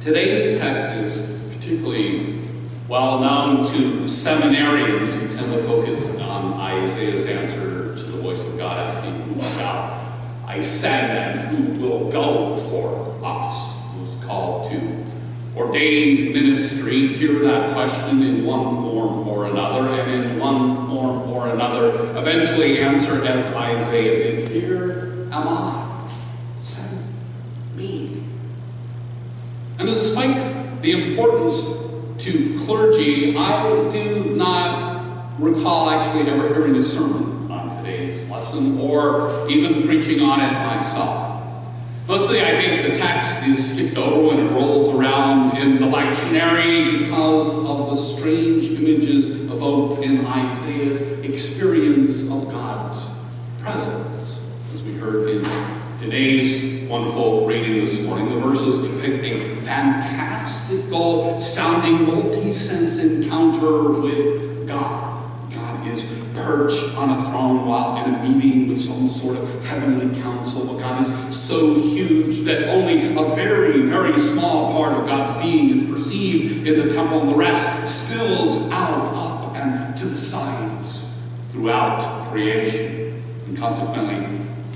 Today's text is particularly well known to seminarians who tend to focus on Isaiah's answer to the voice of God asking, "Who shall I send and who will go for us?" Who's called to ordained ministry. Hear that question in one form or another, and in one form or another eventually answer as Isaiah did, "Here am I, send me." And despite the importance to clergy, I do not recall actually ever hearing a sermon on today's lesson or even preaching on it myself. Mostly I think the text is skipped over when it rolls around in the lectionary because of the strange images evoked in Isaiah's experience of God's presence. As we heard in today's wonderful reading this morning, the verses depict a fantastical sounding multi-sense encounter with God. God is perched on a throne while in a meeting with some sort of heavenly council. But God is so huge that only a very, very small part of God's being is perceived in the temple, and the rest spills out, up, and to the sides throughout creation. And consequently,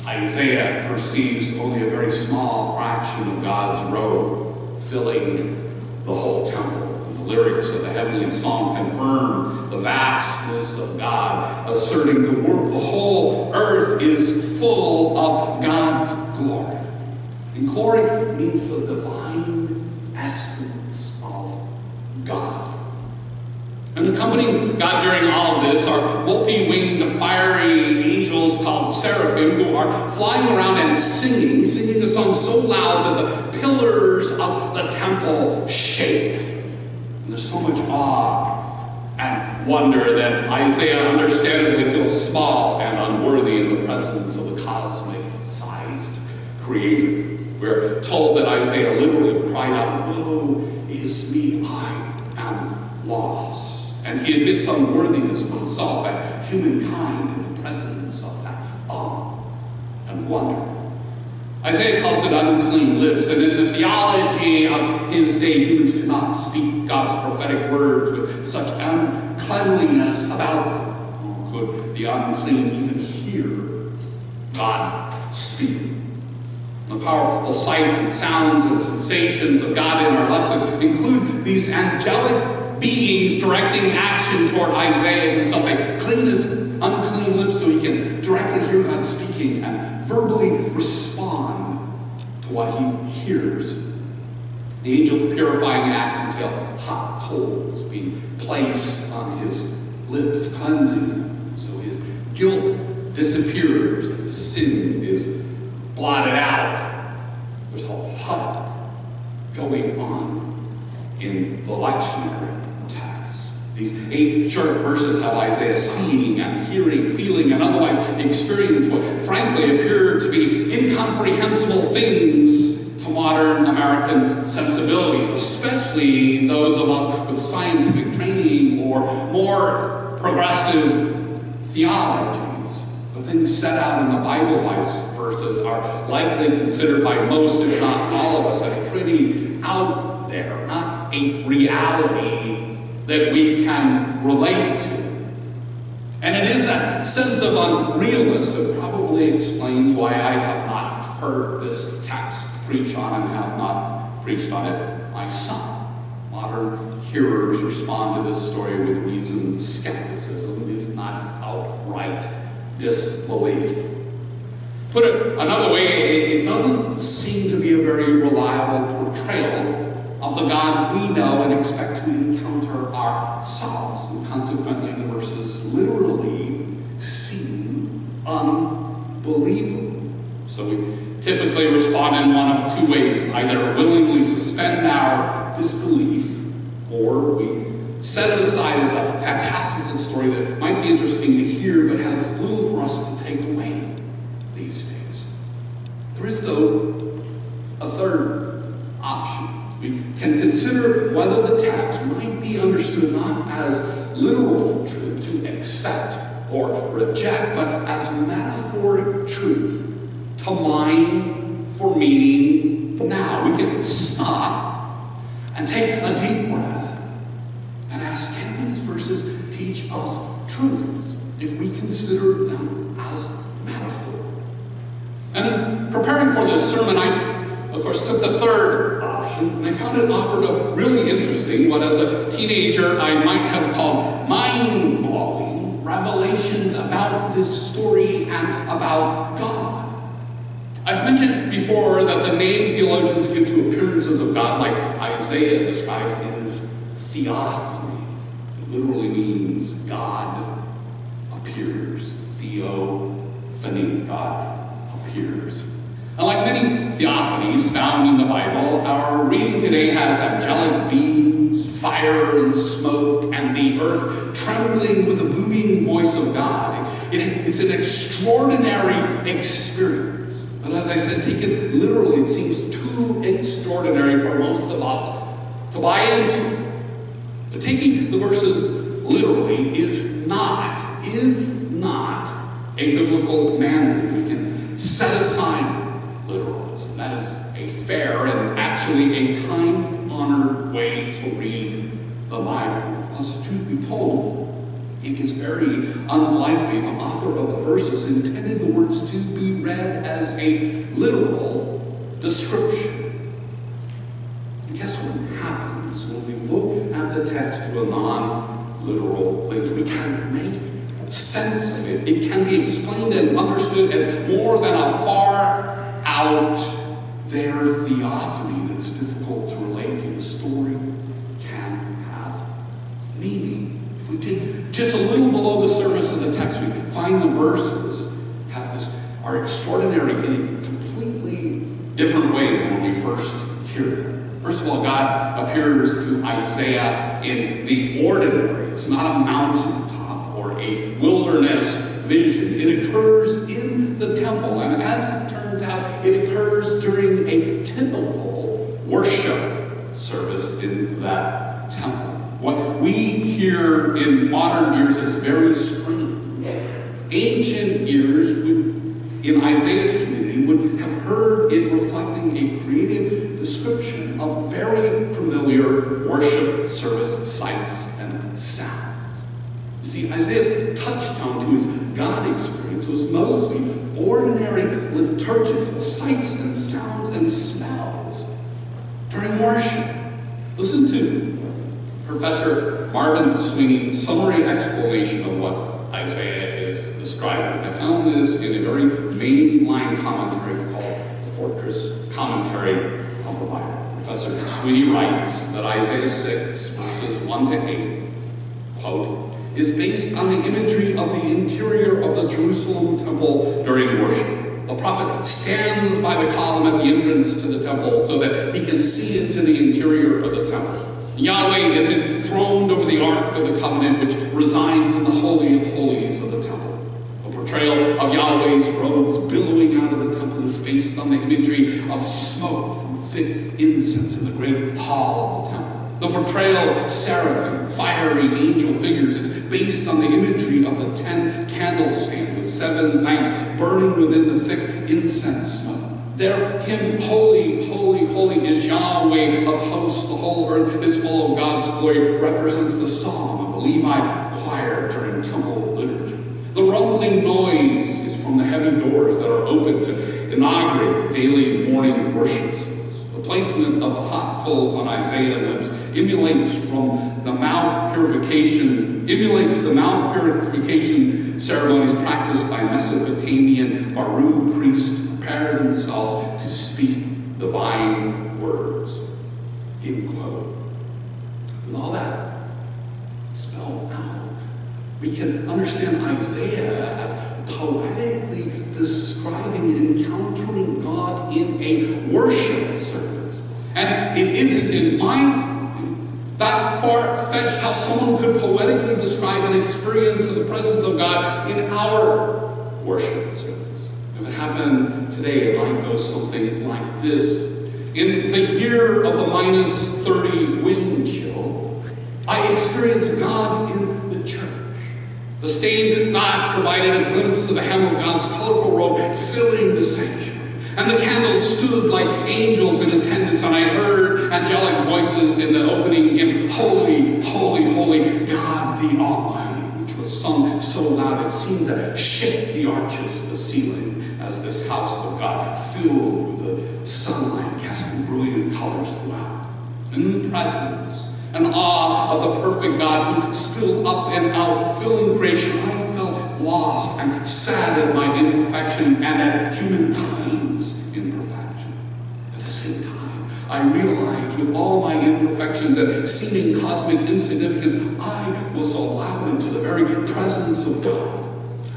Isaiah perceives only a very small fraction of God's robe filling the whole temple. And the lyrics of the heavenly song confirm the vastness of God, asserting the whole earth is full of God's glory. And glory means the divine essence of God. And accompanying God during all of this are multi-winged fiery angels called seraphim who are flying around and singing a song so loud that the pillars of the temple shake. And there's so much awe and wonder that Isaiah understandably feels small and unworthy in the presence of the cosmic-sized Creator. We're told that Isaiah literally cried out, "Woe is me, I am lost." And he admits unworthiness for himself and humankind in the presence of that awe and wonder. Isaiah calls it unclean lips, and in the theology of his day, humans could not speak God's prophetic words with such uncleanliness about them. Could the unclean even hear God speaking? The powerful sight and sounds and sensations of God in our lesson include these angelic beings directing action toward Isaiah himself. They clean his unclean lips so he can directly hear God speaking and verbally respond to what he hears. The angel purifying acts entail hot coals being placed on his lips, cleansing them so his guilt disappears and his sin is blotted out. There's a lot going on in the lectionary text. These 8 short verses have Isaiah seeing and hearing, feeling, and otherwise experience what frankly appear to be incomprehensible things to modern American sensibilities, especially those of us with scientific training or more progressive theologies. The things set out in the Bible verses are likely considered by most, if not all of us, as pretty out there, not a reality that we can relate to. And it is that sense of unrealness that probably explains why I have not heard this text preached on and have not preached on it myself. Modern hearers respond to this story with reasoned skepticism, if not outright disbelief. Put it another way, it doesn't seem to be a very reliable portrayal of the God we know and expect to encounter ourselves. And consequently, the verses literally seem unbelievable. So we typically respond in one of 2 ways. Either willingly suspend our disbelief, or we set it aside as a fantastical story that might be interesting to hear but has little for us to take away these days. There is, though, a third option. We can consider whether the text might be understood not as literal truth to accept or reject, but as metaphoric truth to mine for meaning now. We can stop and take a deep breath and ask, can these verses teach us truth if we consider them as metaphor? And in preparing for this sermon, I, of course, took the third option, and I found it offered up really interesting, what as a teenager I might have called mind-blowing revelations about this story and about God. I've mentioned before that the name theologians give to appearances of God, like Isaiah describes, is theophany. It literally means God appears. Theophany, God appears. And like many theophanies found in the Bible, our reading today has angelic beings, fire and smoke, and the earth trembling with the booming voice of God. It's an extraordinary experience. But as I said, taken literally, it seems too extraordinary for most of us to buy into. But taking the verses literally is not a biblical mandate. We can set aside literalism. That is a fair and actually a time-honored way to read the Bible. As truth be told, it is very unlikely the author of the verses intended the words to be read as a literal description. And guess what happens when we look at the text through a non-literal lens? We can make sense of it. It can be explained and understood as more than a far out there theophany that's difficult to relate to. The story can have meaning. If we dig just a little below the surface of the text, we find the verses are extraordinary in a completely different way than when we first hear them. First of all, God appears to Isaiah in the ordinary. It's not a mountaintop or a wilderness vision. It occurs in the temple, and as it turns out, it occurs during a typical worship service in that temple. What we hear in modern ears is very strange. Ancient ears in Isaiah's community would have heard it reflecting a creative description of very familiar worship service sights and sounds. You see, Isaiah's touchstone to his God experience was mostly ordinary liturgical sights and sounds and smells during worship. Listen to Professor Marvin Sweeney's summary explanation of what Isaiah is describing. I found this in a very mainline commentary called the Fortress Commentary of the Bible. Professor Sweeney writes that Isaiah 6, verses 1 to 8, quote, is based on the imagery of the interior of the Jerusalem temple during worship. The prophet stands by the column at the entrance to the temple so that he can see into the interior of the temple. Yahweh is enthroned over the Ark of the Covenant, which resides in the Holy of Holies of the temple. The portrayal of Yahweh's robes billowing out of the temple is based on the imagery of smoke from thick incense in the great hall of the temple. The portrayal of seraphim, fiery angel figures, is based on the imagery of the 10 candlestands with 7 lamps burning within the thick incense smoke. Their hymn, Holy, Holy, Holy is Yahweh of hosts. The whole earth is full of God's glory, represents the song of the Levite choir during temple liturgy. The rumbling noise is from the heavy doors that are open to inaugurate the daily morning worship service. The placement of the hot coals on Isaiah's lips emulates the mouth purification ceremonies practiced by Mesopotamian Baru priests to prepare themselves to speak divine words. End quote. With all that spelled out, we can understand Isaiah as poetically describing and encountering God in a worship service. And it isn't in my mind that far-fetched how someone could poetically describe an experience of the presence of God in our worship service. If it happened today, it might go something like this. In the year of the -30 wind chill, I experienced God in the church. The stained glass provided a glimpse of the hem of God's colorful robe filling the sanctuary. And the candles stood like angels in attendance, and I heard angelic voices voices in the opening hymn, Holy, Holy, Holy, God the Almighty, which was sung so loud it seemed to shake the arches of the ceiling as this house of God filled with the sunlight casting brilliant colors throughout. In the presence and awe of the perfect God who spilled up and out, filling creation, I felt lost and sad at my imperfection and at humankind's imperfection. At the same time, I realized with all my imperfections and seeming cosmic insignificance, I was allowed into the very presence of God.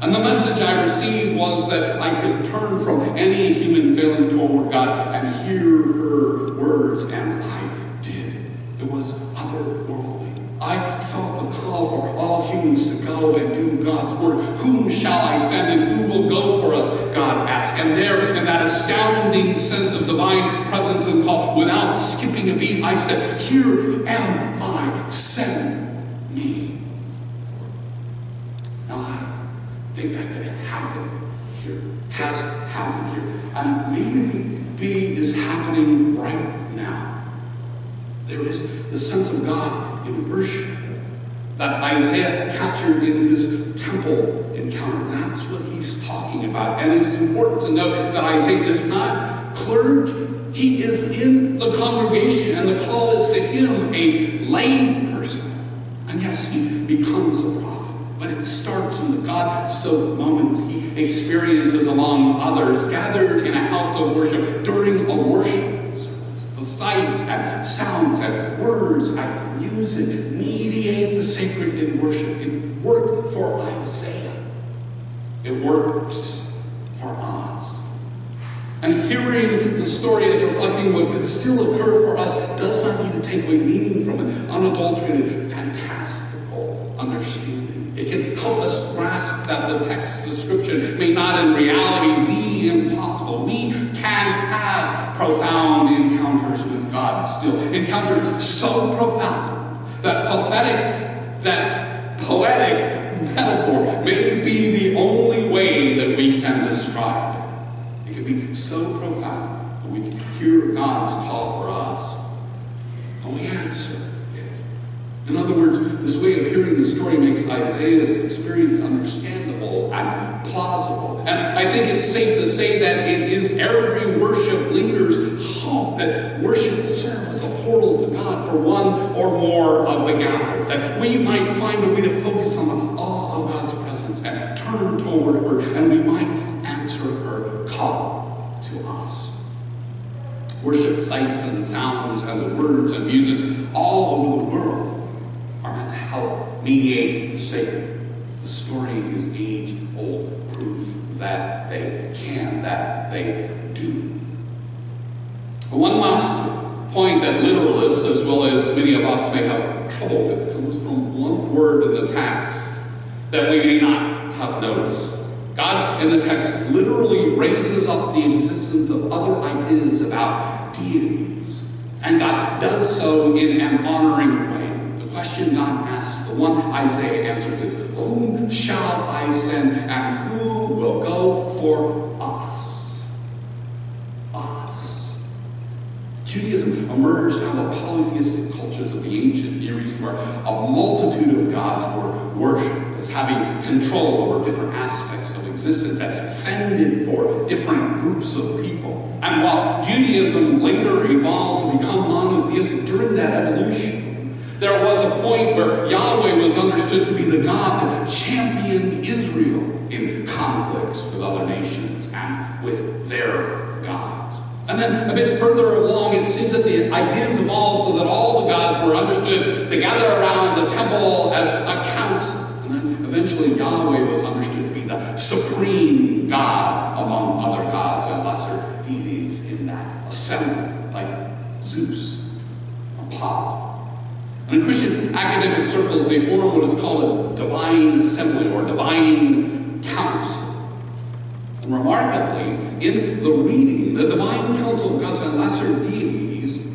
And the message I received was that I could turn from any human failing toward God and hear her words, and I did. It was otherworldly. I felt the call for all humans to go and do God's work. Whom shall I send and who will go for us? God asked. And there, in that astounding sense of divine presence and call, without skipping a beat, I said, here am I, send me. Now I think that could happen here, has happened here, and maybe is happening right now. There is the sense of God in worship that Isaiah captured in his temple encounter. That's what he's talking about. And it is important to note that Isaiah is not clergy. He is in the congregation, and the call is to him, a lay person. And yes, he becomes a prophet. But it starts in the God-soaked moments he experiences among others, gathered in a house of worship during a worship service. The sights and sounds and words and music mediate the sacred in worship. It worked for Isaiah. It works for us. And hearing the story as reflecting what could still occur for us does not need to take away meaning from it. Unadulterated, fantastical understanding. It can help us grasp that the text description may not in reality be impossible. We can have profound encounters with God still. Encounters so profound that poetic metaphor may be the only way that we can describe it. It can be so profound that we can hear God's call for us, and we answer it. In other words, this way of hearing the story makes Isaiah's experience understandable and plausible. And I think it's safe to say that it is every worship leader's hope that worship will serve as a portal to God for one or more of the gathered. That we might find a way to focus on the awe of God's presence and turn toward her, and we might answer her call to us. Worship sights and sounds and the words and music all over the world are meant to help mediate the sacred. The story is age-old proof that they can, that they do. One last point that literalists, as well as many of us, may have trouble with comes from one word in the text that we may not have noticed. God in the text literally raises up the existence of other ideas about deities, and God does so in an honoring way. The question God asks, the one Isaiah answers, is, whom shall I send, and who will go for us? Us. Judaism emerged out of polytheistic cultures of the ancient Near East, where a multitude of gods were worshipped as having control over different aspects of existence and fended for different groups of people. And while Judaism later evolved to become monotheistic, during that evolution, there was a point where Yahweh was understood to be the God that championed Israel in conflicts with other nations and with their gods. And then a bit further along, it seems that the ideas evolved so that all the gods were understood to gather around the temple as a council. And then eventually Yahweh was understood to be the supreme God among other gods and lesser deities in that assembly, like Zeus, Apollo. In Christian academic circles, they form what is called a divine assembly or divine council. And remarkably, in the reading, the divine council of gods and lesser deities,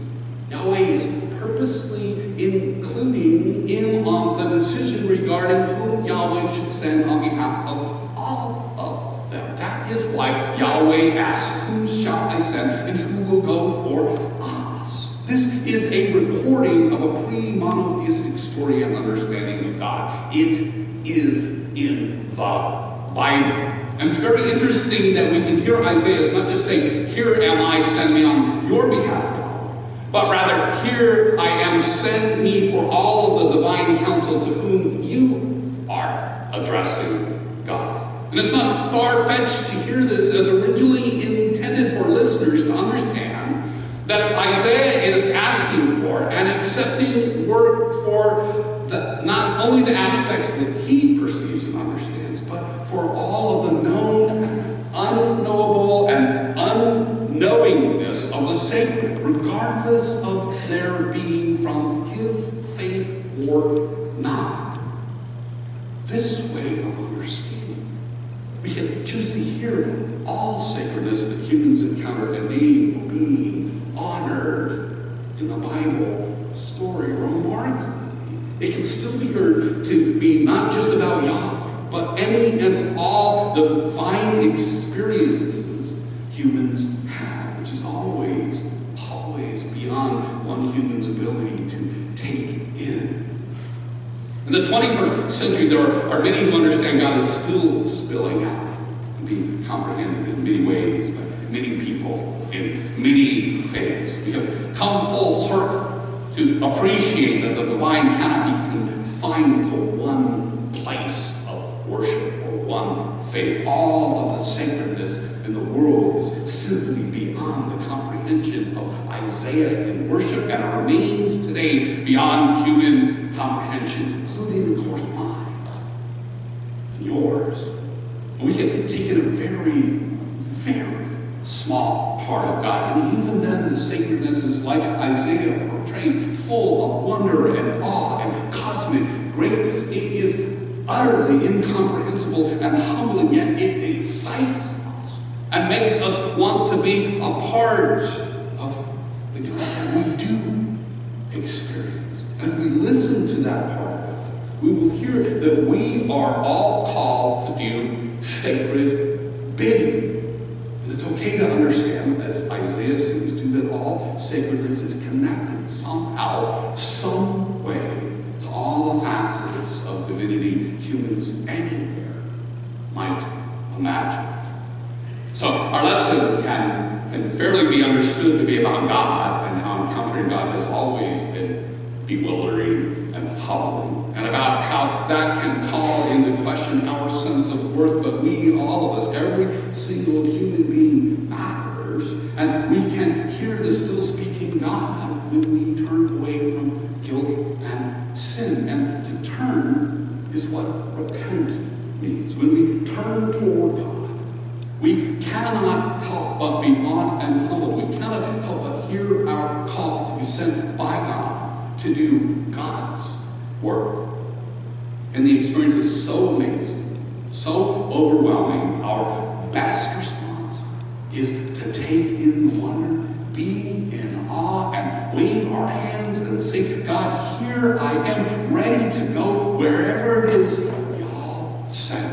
Yahweh is purposely including in on the decision regarding whom Yahweh should send on behalf of all of them. That is why Yahweh asks, whom shall I send, and who will go for us? This is a recording of a pre-monotheistic story and understanding of God. It is in the Bible. And it's very interesting that we can hear Isaiah not just say, "Here am I, send me on your behalf, God," but rather, "Here I am, send me for all of the divine counsel to whom you are addressing God." And it's not far-fetched to hear this as originally intended for listeners to understand that Isaiah is asking for and accepting work for not only the aspects that he perceives and understands, but for all of the known and unknowable and unknowingness of the sacred, regardless of their being from his faith or not. This way of understanding, we can choose to hear all sacredness that humans encounter and name being honored in the Bible story remarkably. It can still be heard to be not just about Yahweh, but any and all divine experiences humans have, which is always beyond one human's ability to take in. In the 21st century, there are many who understand God is still spilling out and being comprehended in many ways by many people in many faiths. We have come full circle to appreciate that the divine cannot be confined to one place of worship or one faith. All of the sacredness in the world is simply beyond the comprehension of Isaiah in worship, and it remains today beyond human comprehension, including, of course, mine and yours. We can take it a very, very small part of God. And even then, the sacredness is like Isaiah portrays, full of wonder and awe and cosmic greatness. It is utterly incomprehensible and humbling, yet it excites us and makes us want to be a part of the God that we do experience. As we listen to that part of God, we will hear that we are all called to do sacred bidding. It's okay to understand, as Isaiah seems to, that all sacredness is connected somehow, some way, to all the facets of divinity humans anywhere might imagine. So our lesson can fairly be understood to be about God and how encountering God has always been bewildering and humbling, and about how that can call into question our sense of worth. But we, all of us, every single human being matters, and we can hear the still speaking God when we turn away from guilt and sin. And to turn is what repent means. When we turn toward God, we cannot help but be awed and humbled. We cannot help but hear our call to be sent by God to do God's work. And the experience is so amazing, so overwhelming. Our best response is to take in the wonder, be in awe, and wave our hands and say, "God, here I am, ready to go wherever it is y'all send